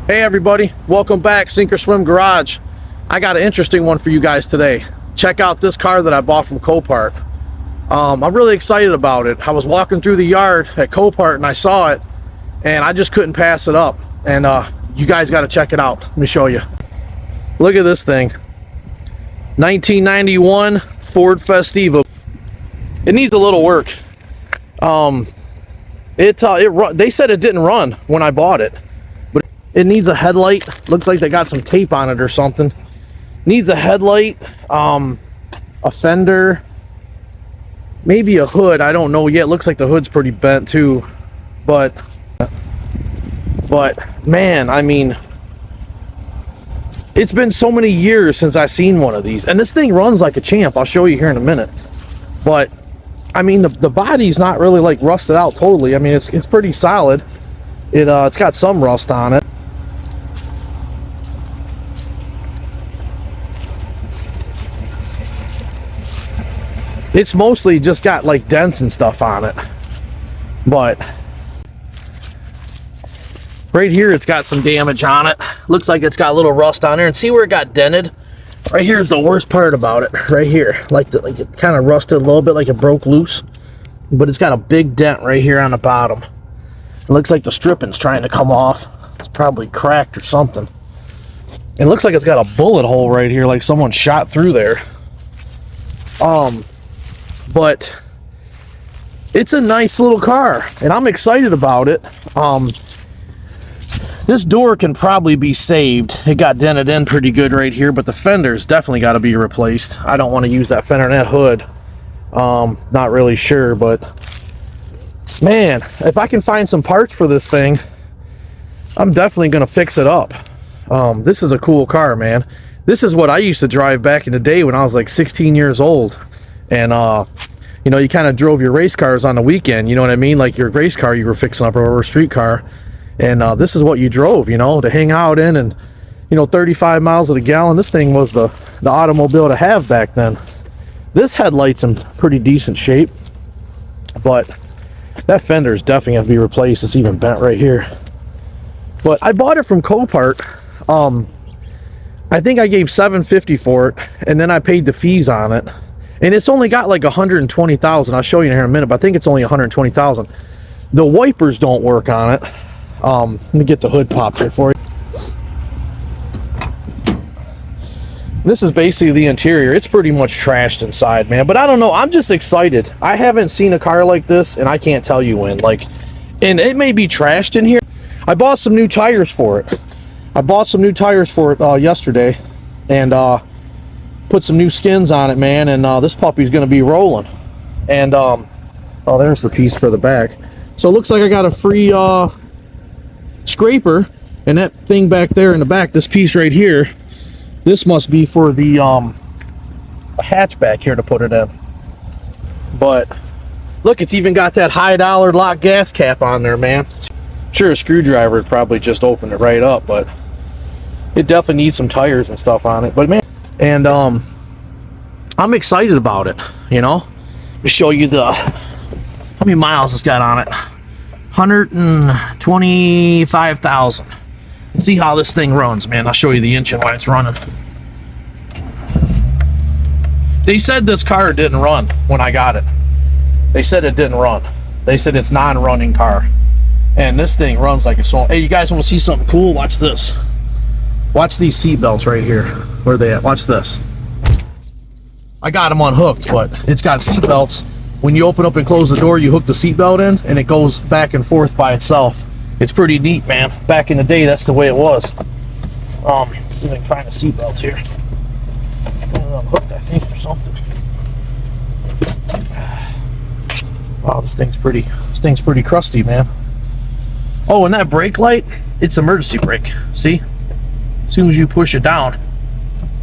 Hey everybody, welcome back, Sink or Swim Garage. I got an interesting one for you guys today. Check out this car that I bought from Copart. I'm really excited about it. I was walking through the yard at Copart and I saw it and I just couldn't pass it up. And you guys got to check it out. Let me show you. Look at this thing. 1991 Ford Festiva. It needs a little work. They said it didn't run when I bought it. It needs a headlight. Looks like they got some tape on it or something. Needs a headlight, a fender, maybe a hood. I don't know yet. Looks like the hood's pretty bent too. But man, I mean, it's been so many years since I've seen one of these. And this thing runs like a champ. I'll show you here in a minute. But I mean, the body's not really like rusted out totally. I mean, it's pretty solid. It's got some rust on it. It's mostly just got like dents and stuff on it, but right here it's got some damage on it. Looks like it's got a little rust on there, and see where it got dented? Right here is the worst part about it. Right here, like it kind of rusted a little bit, like it broke loose, but it's got a big dent right here on the bottom. It looks like the stripping's trying to come off. It's probably cracked or something. It looks like it's got a bullet hole right here, like someone shot through there. But it's a nice little car and I'm excited about it. This door can probably be saved. It got dented in pretty good right here, but the fender's definitely got to be replaced. I don't want to use that fender and that hood. Not really sure, but man, if I can find some parts for this thing, I'm definitely going to fix it up. This is a cool car, man. This is what I used to drive back in the day when I was like 16 years old. And you know, you kind of drove your race cars on the weekend, you know what I mean? Like your race car you were fixing up, or a street car. And this is what you drove, you know, to hang out in, and you know, 35 miles to the gallon. This thing was the automobile to have back then. This headlight's in pretty decent shape, but that fender is definitely going to be replaced. It's even bent right here. But I bought it from Copart. I think I gave $750 for it, and then I paid the fees on it. And it's only got like 120,000. I'll show you in here in a minute, but I think it's only 120,000. The wipers don't work on it. Let me get the hood popped here for you. This is basically the interior. It's pretty much trashed inside, man. But I don't know. I'm just excited. I haven't seen a car like this, and I can't tell you when. Like, and it may be trashed in here. I bought some new tires for it. Yesterday, and put some new skins on it, man, and this puppy's gonna be rolling. And oh, there's the piece for the back. So it looks like I got a free scraper, and that thing back there in the back, this piece right here, this must be for the hatchback here to put it in. But look, it's even got that high dollar lock gas cap on there, man. Sure, a screwdriver would probably just open it right up, but it definitely needs some tires and stuff on it. But man, and I'm excited about it, you know. Let me show you how many miles it's got on it. 125,000. See how this thing runs, man. I'll show you the engine while it's running. They said this car didn't run when I got it. They said it didn't run. They said it's non-running car. And this thing runs like a song. Hey, you guys want to see something cool? Watch this. Watch these seat belts right here. Where are they at? Watch this. I got them unhooked, but it's got seat belts. When you open up and close the door, you hook the seat belt in, and it goes back and forth by itself. It's pretty neat, man. Back in the day, that's the way it was. See if I can find the seat belts here. Unhooked, I think, or something. Wow, this thing's pretty crusty, man. Oh, and that brake light, it's emergency brake. See? As soon as you push it down,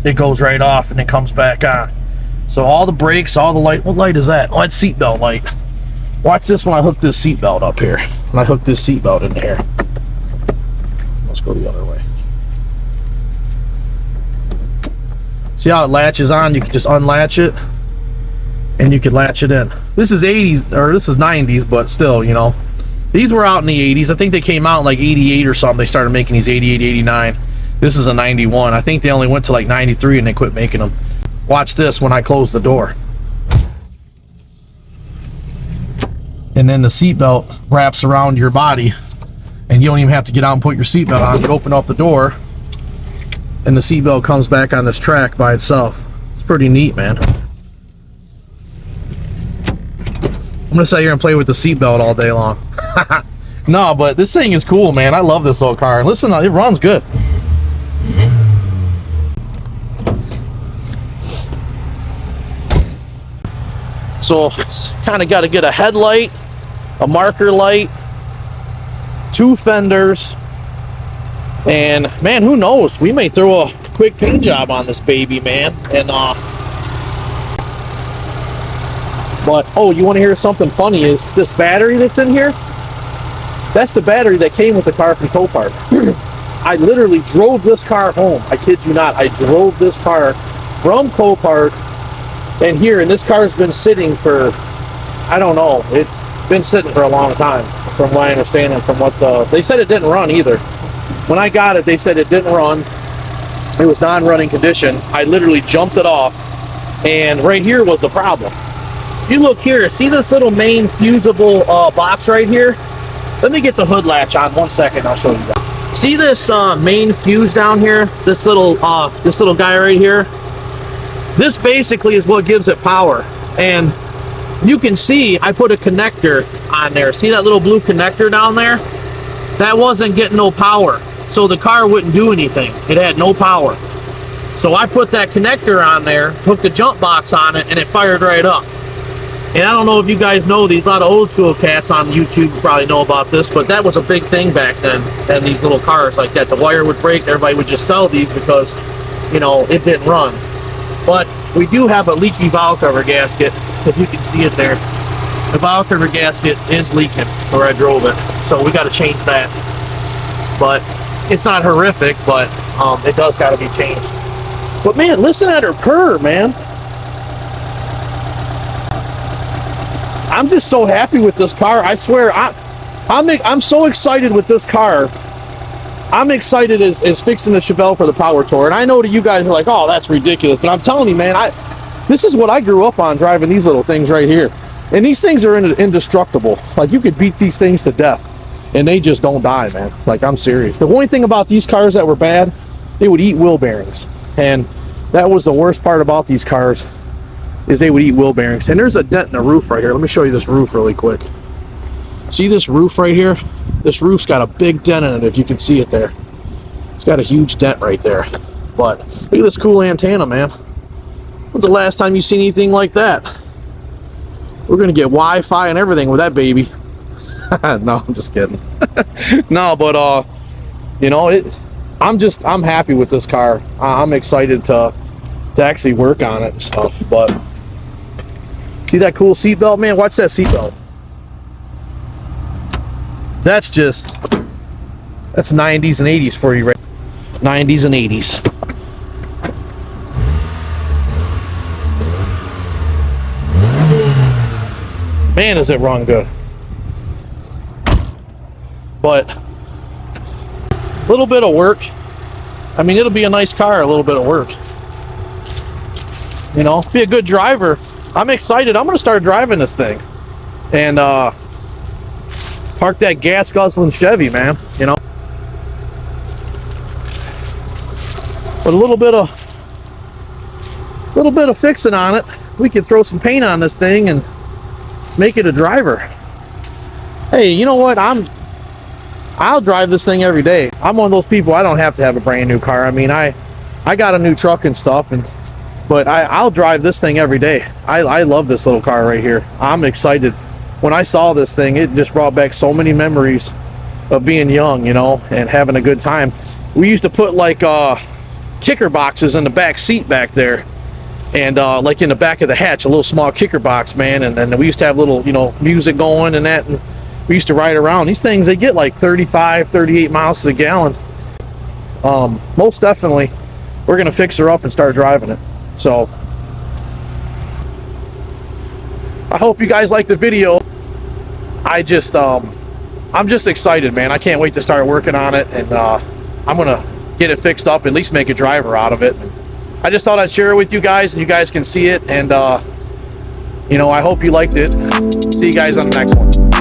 it goes right off and it comes back on. So all the brakes, all the light. What light is that? Oh, that's seatbelt light. Watch this when I hook this seatbelt up here. When I hook this seatbelt in here. Let's go the other way. See how it latches on? You can just unlatch it and you can latch it in. This is 80s, or this is 90s, but still, you know, These were out in the 80s. I think they came out in like 88 or something. They started making these 88, 89. This is a 91. I think they only went to like 93 and they quit making them. Watch this when I close the door. And then the seatbelt wraps around your body and you don't even have to get out and put your seatbelt on. You open up the door and the seatbelt comes back on this track by itself. It's pretty neat, man. I'm gonna sit here and play with the seatbelt all day long. No, but this thing is cool, man. I love this little car. Listen, it runs good. So, kind of got to get a headlight, a marker light, 2 fenders, and man, who knows? We may throw a quick paint job on this baby, man. And but oh, you want to hear something funny? Is this battery that's in here? That's the battery that came with the car from Copart. I literally drove this car home. I kid you not. I drove this car from Copart and here, and this car's been sitting for, I don't know, it's been sitting for a long time, from what I understand, and from what they said it didn't run either. When I got it, they said it didn't run. It was non-running condition. I literally jumped it off, and right here was the problem. If you look here, see this little main fusible box right here? Let me get the hood latch on 1 second, I'll show you that. See this main fuse down here? This little guy right here? This basically is what gives it power. And you can see I put a connector on there. See that little blue connector down there? That wasn't getting no power. So the car wouldn't do anything. It had no power. So I put that connector on there, hooked the jump box on it, and it fired right up. And I don't know if you guys know these, a lot of old school cats on YouTube probably know about this, but that was a big thing back then. And these little cars like that, the wire would break, everybody would just sell these because, you know, it didn't run. But we do have a leaky valve cover gasket, if you can see it there. The valve cover gasket is leaking where I drove it, so we got to change that. But it's not horrific, but it does got to be changed. But man, listen at her purr, man. I'm just so happy with this car. I swear, I'm so excited with this car. I'm excited as fixing the Chevelle for the Power Tour. And I know that you guys are like, oh, that's ridiculous. But I'm telling you, man, this is what I grew up on, driving these little things right here. And these things are indestructible. Like, you could beat these things to death and they just don't die, man. Like, I'm serious. The only thing about these cars that were bad, they would eat wheel bearings. And that was the worst part about these cars, is they would eat wheel bearings. And there's a dent in the roof right here. Let me show you this roof really quick. See this roof right here? This roof's got a big dent in it, if you can see it there. It's got a huge dent right there. But look at this cool antenna, man. When's the last time you seen anything like that? We're gonna get Wi-Fi and everything with that baby. No, I'm just kidding. No, but you know, I'm happy with this car. I'm excited to actually work on it and stuff. But see that cool seatbelt, man? Watch that seatbelt. That's 90s and 80s for you, right? 90s and 80s. Man, does it run good. But a little bit of work. I mean, it'll be a nice car, a little bit of work. You know, be a good driver. I'm excited. I'm going to start driving this thing. And park that gas guzzling Chevy, man. You know. But a little bit of fixing on it, we could throw some paint on this thing and make it a driver. Hey, you know what? I'll drive this thing every day. I'm one of those people, I don't have to have a brand new car. I mean, I got a new truck and stuff, but I'll drive this thing every day. I love this little car right here. I'm excited. When I saw this thing, it just brought back so many memories of being young, you know, and having a good time. We used to put like kicker boxes in the back seat back there, and like in the back of the hatch, a little small kicker box, man. And then we used to have little, you know, music going and that, and we used to ride around. These things, they get like 35, 38 miles to the gallon. Most definitely, we're gonna fix her up and start driving it. So I hope you guys liked the video. I just I'm just excited, man. I can't wait to start working on it, and I'm gonna get it fixed up, at least make a driver out of it. And I just thought I'd share it with you guys, and you guys can see it, and you know, I hope you liked it. See you guys on the next one.